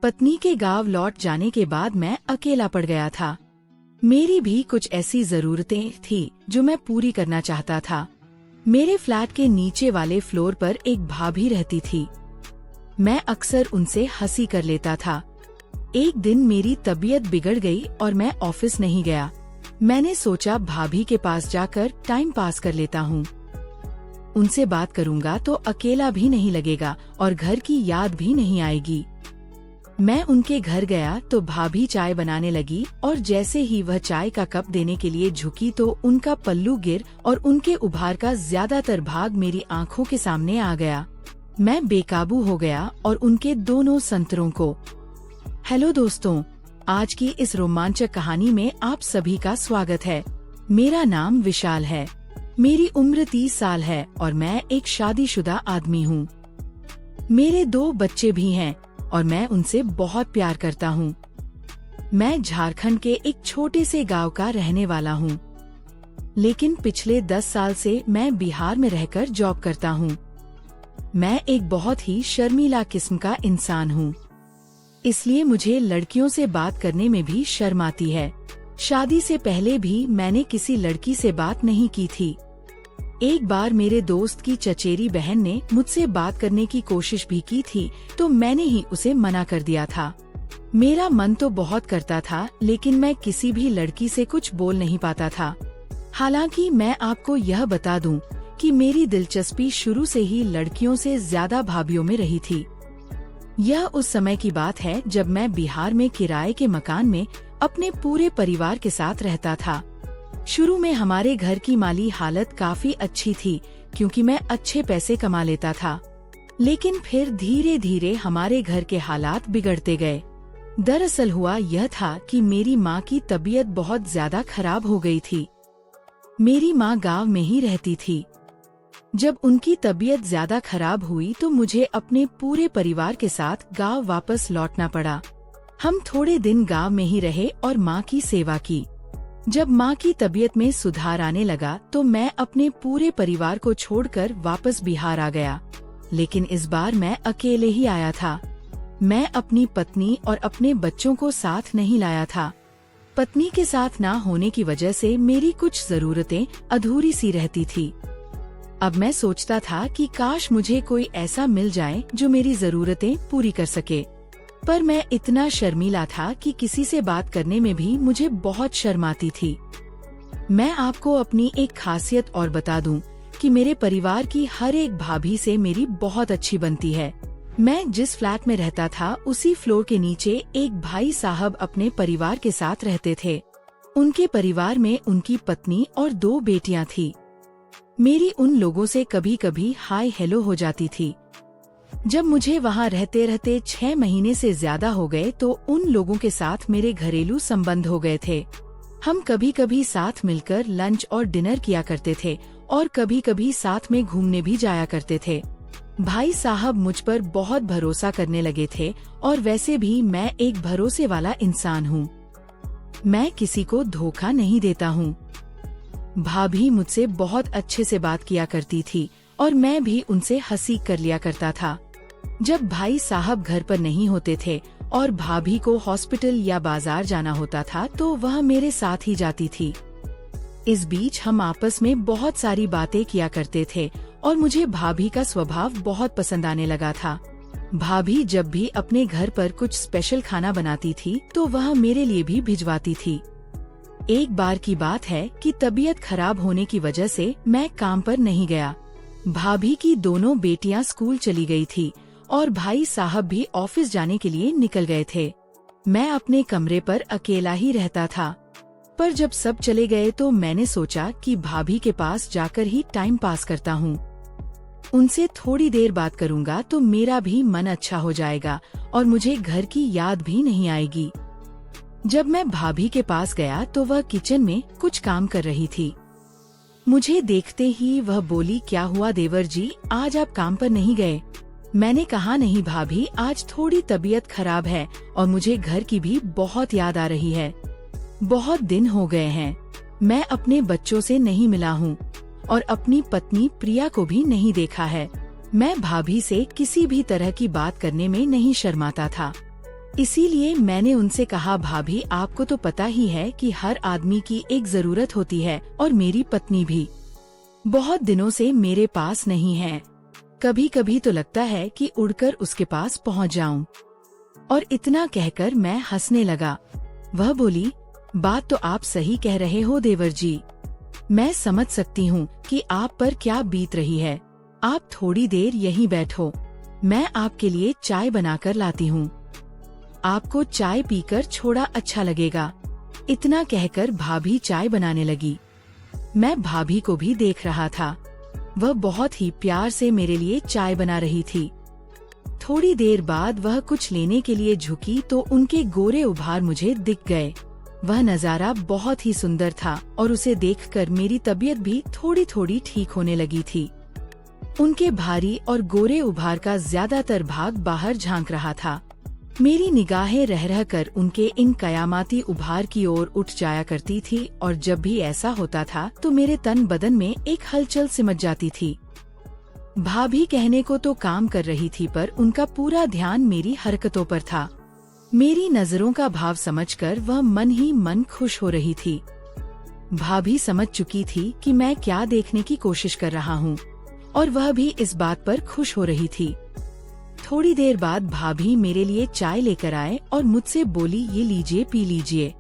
पत्नी के गांव लौट जाने के बाद मैं अकेला पड़ गया था। मेरी भी कुछ ऐसी जरूरतें थी जो मैं पूरी करना चाहता था। मेरे फ्लैट के नीचे वाले फ्लोर पर एक भाभी रहती थी। मैं अक्सर उनसे हंसी कर लेता था। एक दिन मेरी तबीयत बिगड़ गई और मैं ऑफिस नहीं गया। मैंने सोचा भाभी के पास जाकर टाइम पास कर लेता हूँ। उनसे बात करूँगा तो अकेला भी नहीं लगेगा और घर की याद भी नहीं आएगी। मैं उनके घर गया तो भाभी चाय बनाने लगी और जैसे ही वह चाय का कप देने के लिए झुकी तो उनका पल्लू गिर और उनके उभार का ज्यादातर भाग मेरी आंखों के सामने आ गया। मैं बेकाबू हो गया और उनके दोनों संतरों को। हेलो दोस्तों, आज की इस रोमांचक कहानी में आप सभी का स्वागत है। मेरा नाम विशाल है। मेरी उम्र 30 साल है और मैं एक शादीशुदा आदमी हूँ। मेरे 2 बच्चे भी हैं और मैं उनसे बहुत प्यार करता हूँ। मैं झारखंड के एक छोटे से गांव का रहने वाला हूँ, लेकिन पिछले 10 साल से मैं बिहार में रहकर जॉब करता हूँ। मैं एक बहुत ही शर्मीला किस्म का इंसान हूँ, इसलिए मुझे लड़कियों से बात करने में भी शर्म आती है। शादी से पहले भी मैंने किसी लड़की से बात नहीं की थी। एक बार मेरे दोस्त की चचेरी बहन ने मुझसे बात करने की कोशिश भी की थी तो मैंने ही उसे मना कर दिया था। मेरा मन तो बहुत करता था, लेकिन मैं किसी भी लड़की से कुछ बोल नहीं पाता था। हालांकि मैं आपको यह बता दूं कि मेरी दिलचस्पी शुरू से ही लड़कियों से ज्यादा भाभियों में रही थी। यह उस समय की बात है जब मैं बिहार में किराए के मकान में अपने पूरे परिवार के साथ रहता था। शुरू में हमारे घर की माली हालत काफी अच्छी थी क्योंकि मैं अच्छे पैसे कमा लेता था, लेकिन फिर धीरे धीरे हमारे घर के हालात बिगड़ते गए। दरअसल हुआ यह था कि मेरी माँ की तबीयत बहुत ज्यादा खराब हो गई थी। मेरी माँ गांव में ही रहती थी। जब उनकी तबीयत ज्यादा खराब हुई तो मुझे अपने पूरे परिवार के साथ गांव वापस लौटना पड़ा। हम थोड़े दिन गांव में ही रहे और माँ की सेवा की। जब माँ की तबीयत में सुधार आने लगा तो मैं अपने पूरे परिवार को छोड़कर वापस बिहार आ गया, लेकिन इस बार मैं अकेले ही आया था। मैं अपनी पत्नी और अपने बच्चों को साथ नहीं लाया था। पत्नी के साथ ना होने की वजह से मेरी कुछ जरूरतें अधूरी सी रहती थी। अब मैं सोचता था कि काश मुझे कोई ऐसा मिल जाए जो मेरी जरूरतें पूरी कर सके, पर मैं इतना शर्मीला था कि किसी से बात करने में भी मुझे बहुत शर्म आती थी। मैं आपको अपनी एक खासियत और बता दूं कि मेरे परिवार की हर एक भाभी से मेरी बहुत अच्छी बनती है। मैं जिस फ्लैट में रहता था उसी फ्लोर के नीचे एक भाई साहब अपने परिवार के साथ रहते थे। उनके परिवार में उनकी पत्नी और 2 बेटियां थी। मेरी उन लोगों से कभी कभी हाय हेलो हो जाती थी। जब मुझे वहाँ रहते रहते 6 महीने से ज्यादा हो गए तो उन लोगों के साथ मेरे घरेलू संबंध हो गए थे। हम कभी कभी साथ मिलकर लंच और डिनर किया करते थे और कभी कभी साथ में घूमने भी जाया करते थे। भाई साहब मुझ पर बहुत भरोसा करने लगे थे और वैसे भी मैं एक भरोसे वाला इंसान हूँ। मैं किसी को धोखा नहीं देता हूँ। भाभी मुझसे बहुत अच्छे से बात किया करती थी और मैं भी उनसे हंसी कर लिया करता था। जब भाई साहब घर पर नहीं होते थे और भाभी को हॉस्पिटल या बाजार जाना होता था तो वह मेरे साथ ही जाती थी। इस बीच हम आपस में बहुत सारी बातें किया करते थे और मुझे भाभी का स्वभाव बहुत पसंद आने लगा था। भाभी जब भी अपने घर पर कुछ स्पेशल खाना बनाती थी तो वह मेरे लिए भी भिजवाती थी। एक बार की बात है कि तबीयत खराब होने की वजह से मैं काम पर नहीं गया। भाभी की दोनों बेटियां स्कूल चली गई थी और भाई साहब भी ऑफिस जाने के लिए निकल गए थे। मैं अपने कमरे पर अकेला ही रहता था, पर जब सब चले गए तो मैंने सोचा कि भाभी के पास जाकर ही टाइम पास करता हूँ। उनसे थोड़ी देर बात करूँगा तो मेरा भी मन अच्छा हो जाएगा और मुझे घर की याद भी नहीं आएगी। जब मैं भाभी के पास गया तो वह किचन में कुछ काम कर रही थी। मुझे देखते ही वह बोली, क्या हुआ देवर जी, आज आप काम पर नहीं गए? मैंने कहा, नहीं भाभी, आज थोड़ी तबीयत खराब है और मुझे घर की भी बहुत याद आ रही है। बहुत दिन हो गए हैं, मैं अपने बच्चों से नहीं मिला हूँ और अपनी पत्नी प्रिया को भी नहीं देखा है। मैं भाभी से किसी भी तरह की बात करने में नहीं शर्माता था। इसीलिए मैंने उनसे कहा, भाभी आपको तो पता ही है कि हर आदमी की एक जरूरत होती है और मेरी पत्नी भी बहुत दिनों से मेरे पास नहीं है। कभी कभी तो लगता है कि उड़कर उसके पास पहुंच जाऊं। और इतना कहकर मैं हंसने लगा। वह बोली, बात तो आप सही कह रहे हो देवर जी, मैं समझ सकती हूँ कि आप पर क्या बीत रही है। आप थोड़ी देर यहीं बैठो, मैं आपके लिए चाय बनाकर लाती हूँ। आपको चाय पीकर थोड़ा अच्छा लगेगा। इतना कहकर भाभी चाय बनाने लगी। मैं भाभी को भी देख रहा था, वह बहुत ही प्यार से मेरे लिए चाय बना रही थी। थोड़ी देर बाद वह कुछ लेने के लिए झुकी तो उनके गोरे उभार मुझे दिख गए। वह नज़ारा बहुत ही सुंदर था और उसे देखकर मेरी तबीयत भी थोड़ी थोड़ी ठीक होने लगी थी। उनके भारी और गोरे उभार का ज्यादातर भाग बाहर झांक रहा था। मेरी निगाहें रह रह कर उनके इन कयामाती उभार की ओर उठ जाया करती थी और जब भी ऐसा होता था तो मेरे तन बदन में एक हलचल सिमट जाती थी। भाभी कहने को तो काम कर रही थी पर उनका पूरा ध्यान मेरी हरकतों पर था। मेरी नजरों का भाव समझकर वह मन ही मन खुश हो रही थी। भाभी समझ चुकी थी कि मैं क्या देखने की कोशिश कर रहा हूँ और वह भी इस बात पर खुश हो रही थी। थोड़ी देर बाद भाभी मेरे लिए चाय लेकर आए और मुझसे बोली, ये लीजिए पी लीजिए।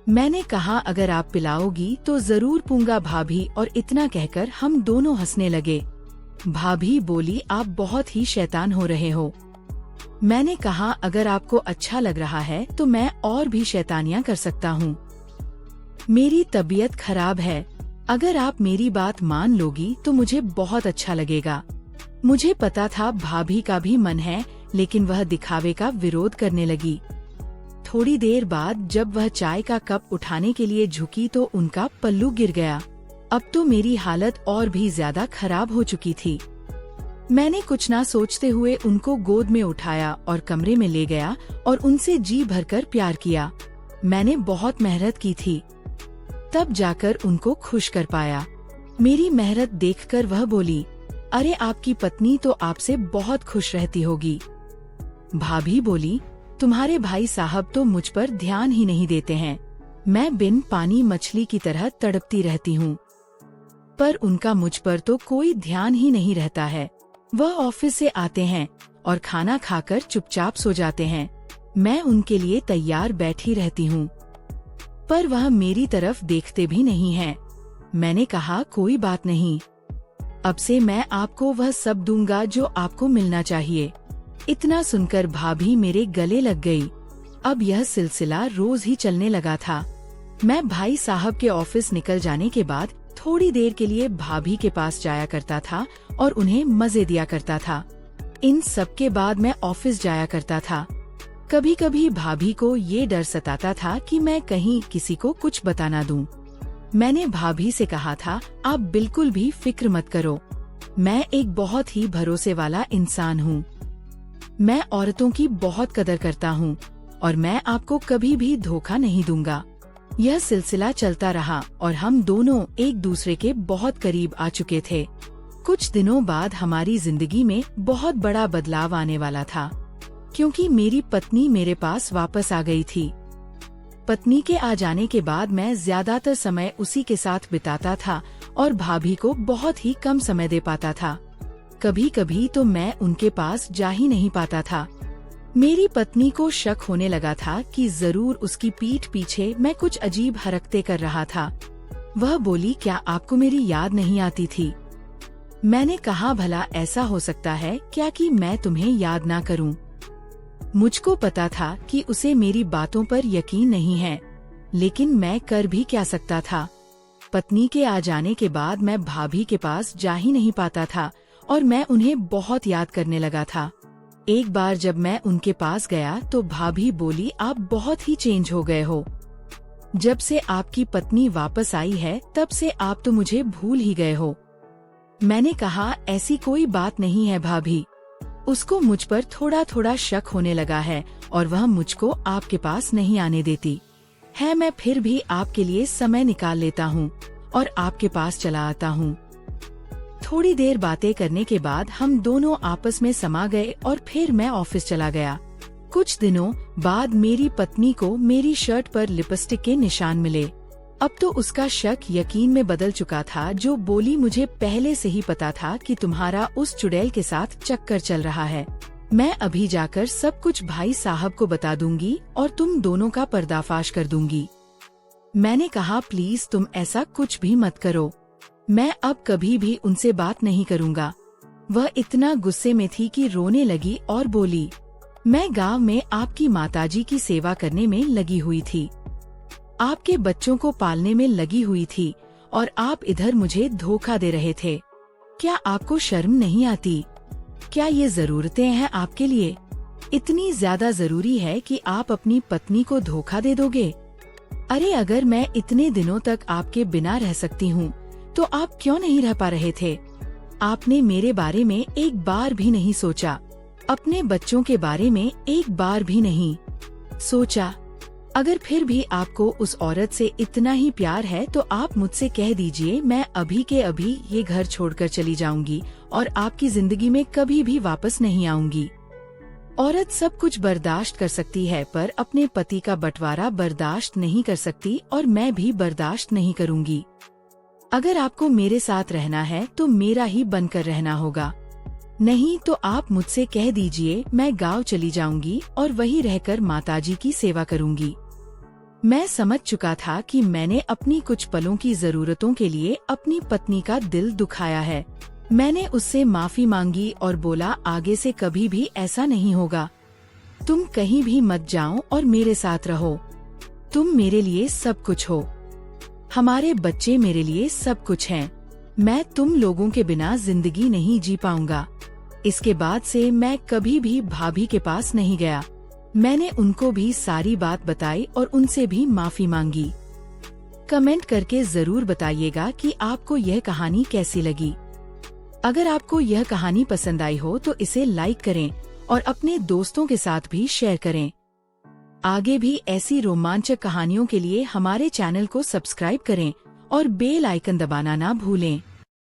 मैंने कहा, अगर आप पिलाओगी तो जरूर पीऊंगा भाभी, और इतना कहकर हम दोनों हंसने लगे। भाभी बोली, आप बहुत ही शैतान हो रहे हो। मैंने कहा, अगर आपको अच्छा लग रहा है तो मैं और भी शैतानियाँ कर सकता हूँ। मेरी तबीयत खराब है, अगर आप मेरी बात मान लोगी तो मुझे बहुत अच्छा लगेगा। मुझे पता था भाभी का भी मन है, लेकिन वह दिखावे का विरोध करने लगी। थोड़ी देर बाद जब वह चाय का कप उठाने के लिए झुकी तो उनका पल्लू गिर गया। अब तो मेरी हालत और भी ज्यादा खराब हो चुकी थी। मैंने कुछ ना सोचते हुए उनको गोद में उठाया और कमरे में ले गया और उनसे जी भरकर प्यार किया। मैंने बहुत मेहनत की थी, तब जाकर उनको खुश कर पाया। मेरी मेहनत देखकर वह बोली, अरे आपकी पत्नी तो आपसे बहुत खुश रहती होगी। भाभी बोली, तुम्हारे भाई साहब तो मुझ पर ध्यान ही नहीं देते हैं। मैं बिन पानी मछली की तरह तड़पती रहती हूँ, पर उनका मुझ पर तो कोई ध्यान ही नहीं रहता है। वह ऑफिस से आते हैं और खाना खाकर चुपचाप सो जाते हैं। मैं उनके लिए तैयार बैठी रहती हूँ, पर वह मेरी तरफ देखते भी नहीं हैं। मैंने कहा, कोई बात नहीं, अब से मैं आपको वह सब दूंगा जो आपको मिलना चाहिए। इतना सुनकर भाभी मेरे गले लग गई। अब यह सिलसिला रोज ही चलने लगा था। मैं भाई साहब के ऑफिस निकल जाने के बाद थोड़ी देर के लिए भाभी के पास जाया करता था और उन्हें मजे दिया करता था। इन सब के बाद मैं ऑफिस जाया करता था। कभी कभी भाभी को ये डर सताता था कि मैं कहीं किसी को कुछ बता ना दूं। मैंने भाभी से कहा था, आप बिल्कुल भी फिक्र मत करो, मैं एक बहुत ही भरोसे वाला इंसान हूँ। मैं औरतों की बहुत कदर करता हूँ और मैं आपको कभी भी धोखा नहीं दूंगा। यह सिलसिला चलता रहा और हम दोनों एक दूसरे के बहुत करीब आ चुके थे। कुछ दिनों बाद हमारी जिंदगी में बहुत बड़ा बदलाव आने वाला था, क्योंकि मेरी पत्नी मेरे पास वापस आ गई थी। पत्नी के आ जाने के बाद मैं ज्यादातर समय उसी के साथ बिताता था और भाभी को बहुत ही कम समय दे पाता था। कभी कभी तो मैं उनके पास जा ही नहीं पाता था। मेरी पत्नी को शक होने लगा था कि जरूर उसकी पीठ पीछे मैं कुछ अजीब हरकतें कर रहा था। वह बोली, क्या आपको मेरी याद नहीं आती थी? मैंने कहा, भला ऐसा हो सकता है क्या कि मैं तुम्हें याद ना करूं? मुझको पता था कि उसे मेरी बातों पर यकीन नहीं है, लेकिन मैं कर भी क्या सकता था। पत्नी के आ जाने के बाद मैं भाभी के पास जा ही नहीं पाता था और मैं उन्हें बहुत याद करने लगा था। एक बार जब मैं उनके पास गया तो भाभी बोली, आप बहुत ही चेंज हो गए हो। जब से आपकी पत्नी वापस आई है तब से आप तो मुझे भूल ही गए हो। मैंने कहा, ऐसी कोई बात नहीं है भाभी, उसको मुझ पर थोड़ा थोड़ा शक होने लगा है और वह मुझको आपके पास नहीं आने देती है। मैं फिर भी आपके लिए समय निकाल लेता हूँ और आपके पास चला आता हूँ। थोड़ी देर बातें करने के बाद हम दोनों आपस में समा गए और फिर मैं ऑफिस चला गया। कुछ दिनों बाद मेरी पत्नी को मेरी शर्ट पर लिपस्टिक के निशान मिले। अब तो उसका शक यकीन में बदल चुका था, जो बोली, मुझे पहले से ही पता था कि तुम्हारा उस चुड़ैल के साथ चक्कर चल रहा है। मैं अभी जाकर सब कुछ भाई साहब को बता दूंगी और तुम दोनों का पर्दाफाश कर दूंगी। मैंने कहा, प्लीज तुम ऐसा कुछ भी मत करो, मैं अब कभी भी उनसे बात नहीं करूँगा। वह इतना गुस्से में थी कि रोने लगी और बोली, मैं गांव में आपकी माताजी की सेवा करने में लगी हुई थी, आपके बच्चों को पालने में लगी हुई थी और आप इधर मुझे धोखा दे रहे थे। क्या आपको शर्म नहीं आती? क्या ये जरूरतें हैं आपके लिए? इतनी ज्यादा जरूरी है कि आप अपनी पत्नी को धोखा दे दोगे? अरे अगर मैं इतने दिनों तक आपके बिना रह सकती हूँ तो आप क्यों नहीं रह पा रहे थे? आपने मेरे बारे में एक बार भी नहीं सोचा, अपने बच्चों के बारे में एक बार भी नहीं सोचा। अगर फिर भी आपको उस औरत से इतना ही प्यार है तो आप मुझसे कह दीजिए, मैं अभी के अभी ये घर छोड़कर चली जाऊंगी और आपकी जिंदगी में कभी भी वापस नहीं आऊंगी। औरत सब कुछ बर्दाश्त कर सकती है पर अपने पति का बंटवारा बर्दाश्त नहीं कर सकती, और मैं भी बर्दाश्त नहीं करूंगी। अगर आपको मेरे साथ रहना है तो मेरा ही बनकर रहना होगा, नहीं तो आप मुझसे कह दीजिए मैं गांव चली जाऊंगी और वहीं रहकर माताजी की सेवा करूंगी। मैं समझ चुका था कि मैंने अपनी कुछ पलों की जरूरतों के लिए अपनी पत्नी का दिल दुखाया है। मैंने उससे माफी मांगी और बोला, आगे से कभी भी ऐसा नहीं होगा। तुम कहीं भी मत जाओ और मेरे साथ रहो। तुम मेरे लिए सब कुछ हो, हमारे बच्चे मेरे लिए सब कुछ हैं। मैं तुम लोगों के बिना जिंदगी नहीं जी पाऊंगा। इसके बाद से मैं कभी भी भाभी के पास नहीं गया। मैंने उनको भी सारी बात बताई और उनसे भी माफी मांगी। कमेंट करके जरूर बताइएगा कि आपको यह कहानी कैसी लगी। अगर आपको यह कहानी पसंद आई हो तो इसे लाइक करें और अपने दोस्तों के साथ भी शेयर करें। आगे भी ऐसी रोमांचक कहानियों के लिए हमारे चैनल को सब्सक्राइब करें और बेल आइकन दबाना ना भूलें।